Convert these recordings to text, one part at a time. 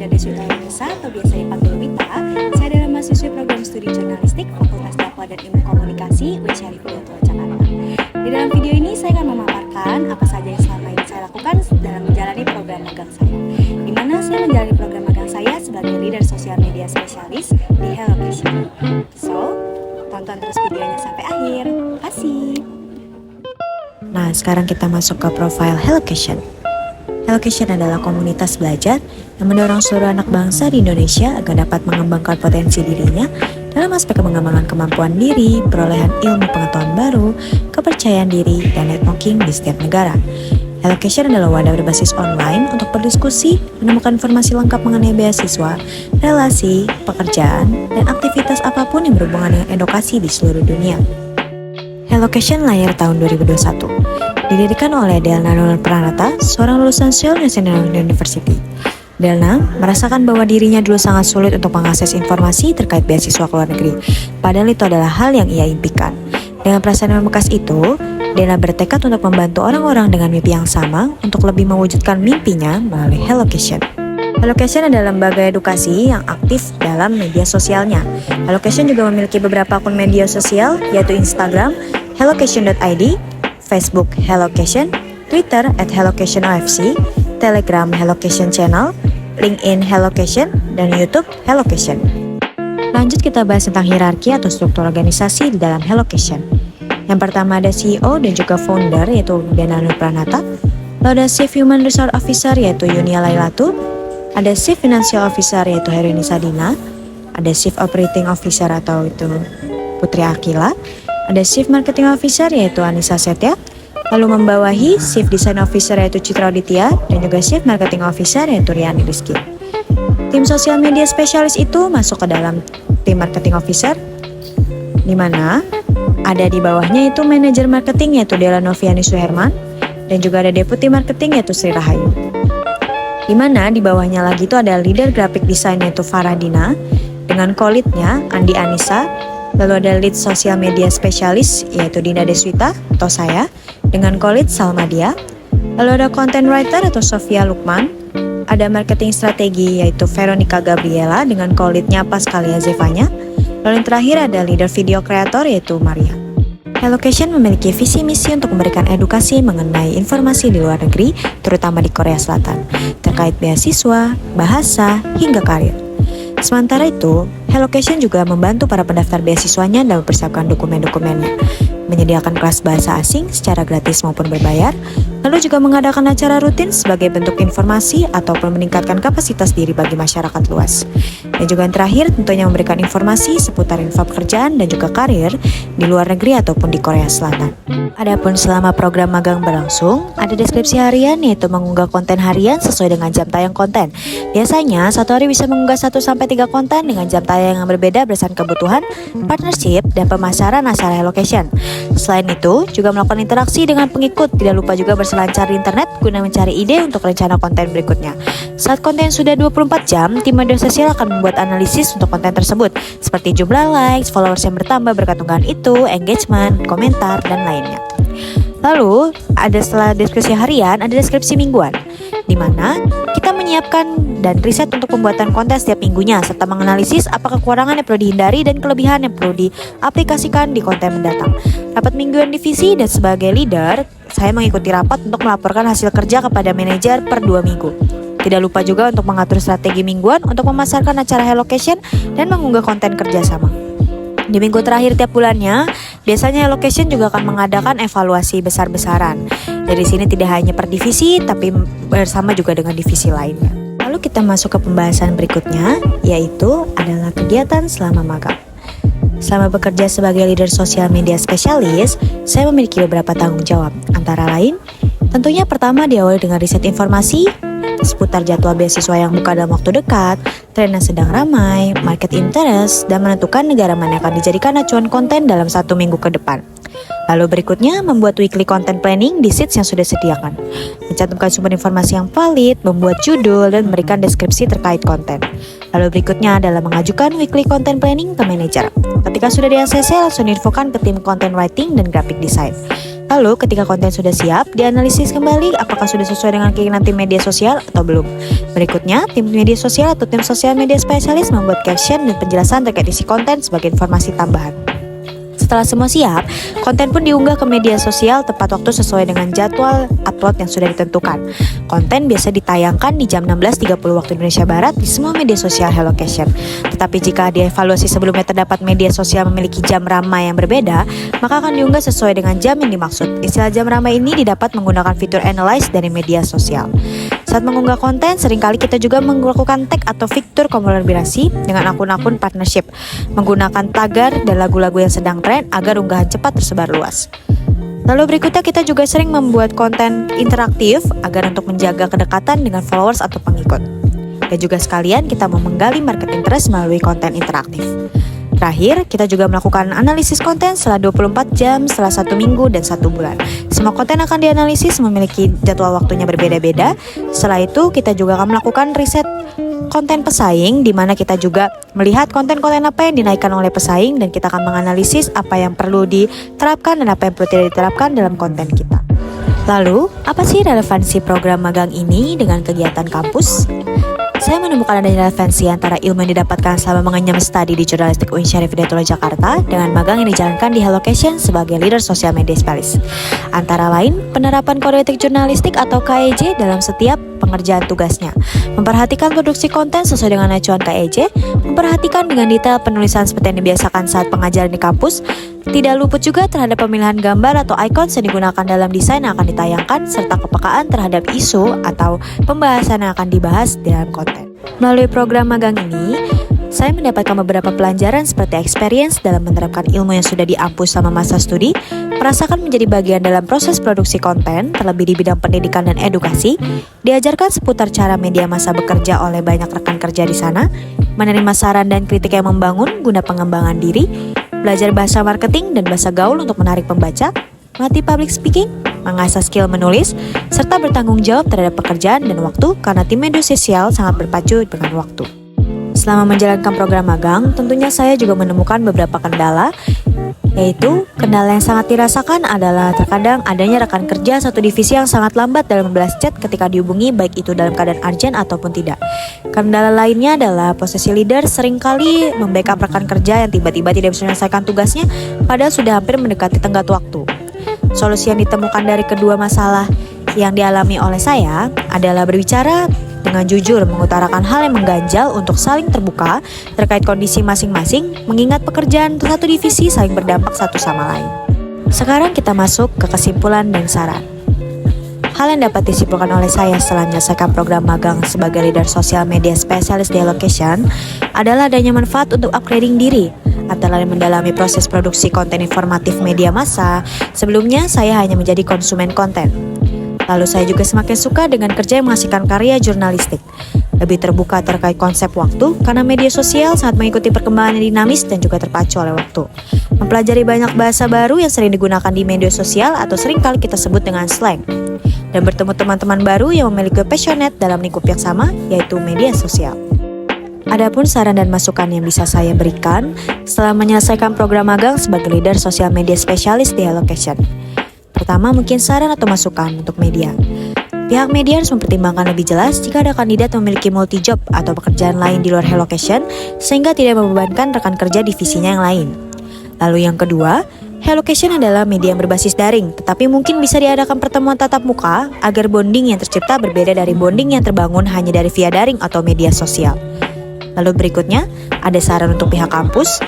Dinda Deswita Yunusa atau biasa dipanggil Wita. Saya adalah mahasiswi program studi jurnalistik Fakultas Dakwah dan Ilmu Komunikasi UIN Syarif Hidayatullah Jakarta. Di dalam video ini saya akan memaparkan apa saja yang selama ini saya lakukan dalam menjalani program magang saya, di mana saya menjalani program magang saya sebagai leader sosial media spesialis di HelloCation. So, tonton terus videonya sampai akhir. Terima kasih. Nah, sekarang kita masuk ke profil HelloCation. HelloCation adalah komunitas belajar yang mendorong seluruh anak bangsa di Indonesia agar dapat mengembangkan potensi dirinya dalam aspek pengembangan kemampuan diri, perolehan ilmu pengetahuan baru, kepercayaan diri, dan networking di setiap negara. HelloCation adalah wadah berbasis online untuk berdiskusi, menemukan informasi lengkap mengenai beasiswa, relasi, pekerjaan, dan aktivitas apapun yang berhubungan dengan edukasi di seluruh dunia. HelloCation lahir tahun 2021. Didirikan oleh Delna Nurul Pranata, seorang lulusan Seoul National University. Delna merasakan bahwa dirinya dulu sangat sulit untuk mengakses informasi terkait beasiswa ke luar negeri, padahal itu adalah hal yang ia impikan. Dengan perasaan yang membekas itu, Delna bertekad untuk membantu orang-orang dengan mimpi yang sama untuk lebih mewujudkan mimpinya melalui HelloCation. HelloCation adalah lembaga edukasi yang aktif dalam media sosialnya. HelloCation juga memiliki beberapa akun media sosial, yaitu Instagram, hellocation.id, Facebook HelloCation, Twitter @HelloCationOFC, Telegram HelloCation Channel, LinkedIn HelloCation, dan YouTube HelloCation. Lanjut kita bahas tentang hierarki atau struktur organisasi di dalam HelloCation. Yang pertama ada CEO dan juga founder yaitu Delna Nurul Pranata. Lalu ada Chief Human Resource Officer yaitu Yunia Lailatu. Ada Chief Financial Officer yaitu Herini Sadina. Ada Chief Operating Officer atau itu Putri Akila. Ada Chief Marketing Officer yaitu Anissa Setia. Lalu membawahi Chief Design Officer yaitu Citra Aditya dan juga Chief Marketing Officer yaitu Riani Rizky. Tim sosial media spesialis itu masuk ke dalam tim Marketing Officer, di mana ada di bawahnya itu Manajer Marketing yaitu Dela Noviani Suherman dan juga ada Deputi Marketing yaitu Sri Rahayu. Di mana di bawahnya lagi itu ada Leader Graphic Design yaitu Faradina dengan co-leadnya Andi Anissa. Lalu ada lead sosial media spesialis yaitu Dinda Deswita atau saya dengan co-lead Salmadia. Lalu ada content writer atau Sofia Lukman. Ada marketing strategi yaitu Veronica Gabriela dengan co-leadnya Pascalia Zevanya. Lalu yang terakhir ada leader video creator yaitu Maria. HelloCation memiliki visi misi untuk memberikan edukasi mengenai informasi di luar negeri, terutama di Korea Selatan, terkait beasiswa, bahasa, hingga karir. Sementara itu, HelloCation juga membantu para pendaftar beasiswanya dalam mempersiapkan dokumen-dokumennya, menyediakan kelas bahasa asing secara gratis maupun berbayar, lalu juga mengadakan acara rutin sebagai bentuk informasi ataupun meningkatkan kapasitas diri bagi masyarakat luas. Dan juga yang terakhir tentunya memberikan informasi seputar info pekerjaan dan juga karir di luar negeri ataupun di Korea Selatan. Adapun selama program magang berlangsung, ada deskripsi harian yaitu mengunggah konten harian sesuai dengan jam tayang konten. Biasanya satu hari bisa mengunggah 1-3 konten dengan jam tayang yang berbeda berdasarkan kebutuhan, partnership, dan pemasaran acara HelloCation. Selain itu, juga melakukan interaksi dengan pengikut, tidak lupa juga berselancar di internet guna mencari ide untuk rencana konten berikutnya. Saat konten sudah 24 jam, tim media sosial akan membuat analisis untuk konten tersebut, seperti jumlah likes, followers yang bertambah berkat unggahan itu, engagement, komentar, dan lainnya. Lalu, setelah deskripsi harian, ada deskripsi mingguan, di mana kita menyiapkan dan riset untuk pembuatan konten setiap minggunya, serta menganalisis apa kekurangan yang perlu dihindari dan kelebihan yang perlu diaplikasikan di konten mendatang. Rapat mingguan divisi dan sebagai leader, saya mengikuti rapat untuk melaporkan hasil kerja kepada manajer per 2 minggu. Tidak lupa juga untuk mengatur strategi mingguan untuk memasarkan acara HelloCation dan mengunggah konten kerjasama. Di minggu terakhir tiap bulannya, biasanya HelloCation juga akan mengadakan evaluasi besar-besaran. Dari sini tidak hanya per divisi, tapi bersama juga dengan divisi lainnya. Lalu kita masuk ke pembahasan berikutnya, yaitu adalah kegiatan selama magang. Selama bekerja sebagai leader sosial media spesialis, saya memiliki beberapa tanggung jawab. Antara lain, tentunya pertama diawali dengan riset informasi seputar jadwal beasiswa yang buka dalam waktu dekat, tren yang sedang ramai, market interest, dan menentukan negara mana yang akan dijadikan acuan konten dalam 1 minggu ke depan. Lalu berikutnya, membuat weekly content planning di sheets yang sudah disediakan, mencantumkan sumber informasi yang valid, membuat judul, dan memberikan deskripsi terkait konten. Lalu berikutnya adalah mengajukan weekly content planning ke manajer. Ketika sudah di ACC, langsung diinfokan ke tim content writing dan graphic design. Lalu ketika konten sudah siap, dianalisis kembali apakah sudah sesuai dengan keinginan tim media sosial atau belum. Berikutnya, tim media sosial atau tim sosial media spesialis membuat caption dan penjelasan terkait isi konten sebagai informasi tambahan. Setelah semua siap, konten pun diunggah ke media sosial tepat waktu sesuai dengan jadwal upload yang sudah ditentukan. Konten biasa ditayangkan di jam 16.30 waktu Indonesia Barat di semua media sosial Hellocation. Tetapi jika dievaluasi sebelumnya terdapat media sosial memiliki jam ramai yang berbeda, maka akan diunggah sesuai dengan jam yang dimaksud. Istilah jam ramai ini didapat menggunakan fitur analyze dari media sosial. Saat mengunggah konten, seringkali kita juga melakukan tag atau fitur kolaborasi dengan akun-akun partnership, menggunakan tagar dan lagu-lagu yang sedang tren agar unggahan cepat tersebar luas. Lalu berikutnya kita juga sering membuat konten interaktif agar untuk menjaga kedekatan dengan followers atau pengikut. Dan juga sekalian kita mau menggali market interest melalui konten interaktif. Terakhir, kita juga melakukan analisis konten setelah 24 jam, setelah 1 minggu, dan 1 bulan. Semua konten akan dianalisis memiliki jadwal waktunya berbeda-beda. Setelah itu, kita juga akan melakukan riset konten pesaing, di mana kita juga melihat konten-konten apa yang dinaikkan oleh pesaing, dan kita akan menganalisis apa yang perlu diterapkan dan apa yang perlu tidak diterapkan dalam konten kita. Lalu, apa sih relevansi program magang ini dengan kegiatan kampus? Saya menemukan adanya relevansi antara ilmu yang didapatkan selama mengenyam studi di Jurnalistik UIN Syarif Hidayatullah Jakarta dengan magang yang dijalankan di Hellocation sebagai leader sosial media specialist. Antara lain, penerapan kode etik jurnalistik atau KEJ dalam setiap pengerjaan tugasnya, memperhatikan produksi konten sesuai dengan acuan KEJ, memperhatikan dengan detail penulisan seperti yang dibiasakan saat pengajaran di kampus, tidak luput juga terhadap pemilihan gambar atau icons yang digunakan dalam desain yang akan ditayangkan, serta kepekaan terhadap isu atau pembahasan yang akan dibahas dalam konten. Melalui program magang ini, saya mendapatkan beberapa pelajaran seperti experience dalam menerapkan ilmu yang sudah diampu selama masa studi, merasakan menjadi bagian dalam proses produksi konten, terlebih di bidang pendidikan dan edukasi, diajarkan seputar cara media massa bekerja oleh banyak rekan kerja di sana, menerima saran dan kritik yang membangun guna pengembangan diri, belajar bahasa marketing dan bahasa gaul untuk menarik pembaca, melatih public speaking, mengasah skill menulis, serta bertanggung jawab terhadap pekerjaan dan waktu karena tim media sosial sangat berpacu dengan waktu. Selama menjalankan program magang, tentunya saya juga menemukan beberapa kendala, yaitu kendala yang sangat dirasakan adalah terkadang adanya rekan kerja satu divisi yang sangat lambat dalam membalas chat ketika dihubungi, baik itu dalam keadaan urgent ataupun tidak. Kendala lainnya adalah posisi leader seringkali membackup rekan kerja yang tiba-tiba tidak bisa menyelesaikan tugasnya padahal sudah hampir mendekati tenggat waktu. Solusi yang ditemukan dari kedua masalah yang dialami oleh saya adalah berbicara dengan jujur, mengutarakan hal yang mengganjal untuk saling terbuka terkait kondisi masing-masing, mengingat pekerjaan satu divisi saling berdampak satu sama lain. Sekarang kita masuk ke kesimpulan dan saran. Hal yang dapat disimpulkan oleh saya setelah menyelesaikan program magang sebagai leader sosial media spesialis di Hellocation adalah adanya manfaat untuk upgrading diri, antara lain mendalami proses produksi konten informatif media massa. Sebelumnya saya hanya menjadi konsumen konten. Lalu saya juga semakin suka dengan kerja yang menghasilkan karya jurnalistik. Lebih terbuka terkait konsep waktu karena media sosial sangat mengikuti perkembangan yang dinamis dan juga terpacu oleh waktu. Mempelajari banyak bahasa baru yang sering digunakan di media sosial atau seringkali kita sebut dengan slang. Dan bertemu teman-teman baru yang memiliki passionate dalam lingkup yang sama, yaitu media sosial. Adapun saran dan masukan yang bisa saya berikan setelah menyelesaikan program magang sebagai leader sosial media spesialis di Hellocation. Pertama, mungkin saran atau masukan untuk media. Pihak media harus mempertimbangkan lebih jelas jika ada kandidat memiliki multi-job atau pekerjaan lain di luar Hellocation sehingga tidak membebankan rekan kerja divisinya yang lain. Lalu yang kedua, Hellocation adalah media yang berbasis daring, tetapi mungkin bisa diadakan pertemuan tatap muka agar bonding yang tercipta berbeda dari bonding yang terbangun hanya dari via daring atau media sosial. Lalu berikutnya, ada saran untuk pihak kampus.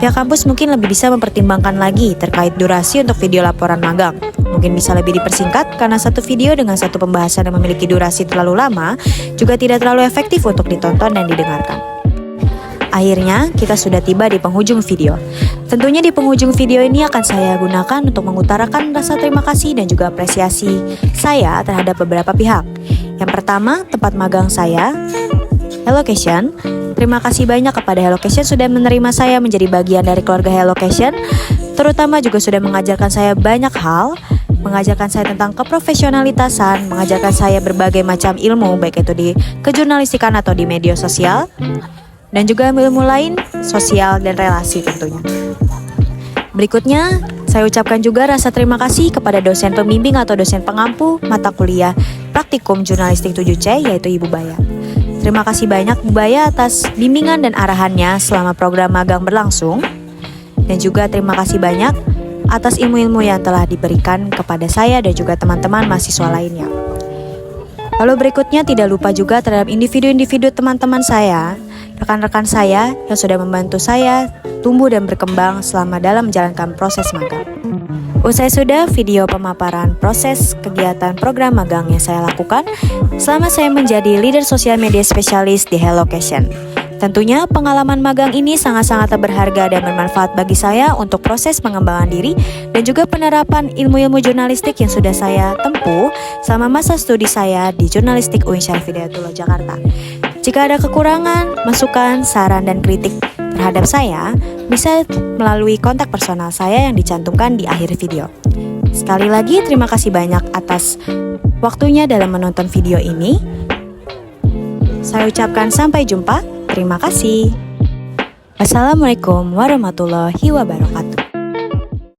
Pihak kampus mungkin lebih bisa mempertimbangkan lagi terkait durasi untuk video laporan magang. Mungkin bisa lebih dipersingkat karena satu video dengan satu pembahasan yang memiliki durasi terlalu lama juga tidak terlalu efektif untuk ditonton dan didengarkan. Akhirnya, kita sudah tiba di penghujung video. Tentunya di penghujung video ini akan saya gunakan untuk mengutarakan rasa terima kasih dan juga apresiasi saya terhadap beberapa pihak. Yang pertama, tempat magang saya, Hellocation. Terima kasih banyak kepada Hellocation sudah menerima saya menjadi bagian dari keluarga Hellocation. Terutama juga sudah mengajarkan saya banyak hal, mengajarkan saya tentang keprofesionalitasan, mengajarkan saya berbagai macam ilmu, baik itu di kejurnalistikan atau di media sosial, dan juga ilmu lain, sosial dan relasi tentunya. Berikutnya, Saya ucapkan juga rasa terima kasih kepada dosen pembimbing atau dosen pengampu mata kuliah Praktikum Jurnalistik 7C, yaitu Ibu Baya. Terima kasih banyak Bu Baya atas bimbingan dan arahannya selama program magang berlangsung. Dan juga terima kasih banyak atas ilmu-ilmu yang telah diberikan kepada saya dan juga teman-teman mahasiswa lainnya. Lalu berikutnya tidak lupa juga terhadap individu-individu teman-teman saya, rekan-rekan saya yang sudah membantu saya tumbuh dan berkembang selama dalam menjalankan proses magang. Usai sudah video pemaparan proses kegiatan program magang yang saya lakukan selama saya menjadi leader sosial media spesialis di Hellocation. Tentunya pengalaman magang ini sangat-sangat berharga dan bermanfaat bagi saya untuk proses pengembangan diri dan juga penerapan ilmu-ilmu jurnalistik yang sudah saya tempuh selama masa studi saya di Jurnalistik UIN Syarif Hidayatullah Jakarta. Jika ada kekurangan, masukan, saran, dan kritik terhadap saya, bisa melalui kontak personal saya yang dicantumkan di akhir video. Sekali lagi terima kasih banyak atas waktunya dalam menonton video ini. Saya ucapkan sampai jumpa. Terima kasih. Wassalamualaikum warahmatullahi wabarakatuh.